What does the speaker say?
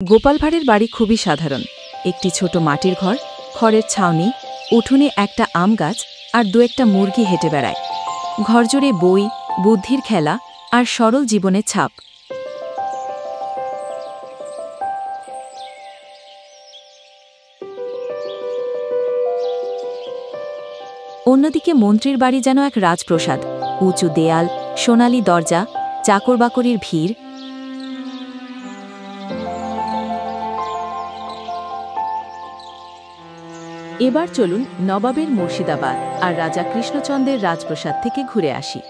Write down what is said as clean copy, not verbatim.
গোপাল ভাঁড়ের বাড়ি খুবই সাধারণ। একটি ছোট মাটির ঘর, খড়ের ছাউনি, উঠোনে একটা আম গাছ আর একটা মুরগি হেঁটে বেড়ায়। ঘরজুড়ে বই, বুদ্ধির খেলা আর সরল জীবনের ছাপ। অন্যদিকে মন্ত্রীর বাড়ি যেন এক রাজপ্রসাদ। উঁচু দেয়াল, সোনালি দরজা, চাকরবাকরির ভিড়। এবার চলুন নবাবের মুর্শিদাবাদ আর রাজা কৃষ্ণচন্দ্রের রাজপ্রসাদ থেকে ঘুরে আসি।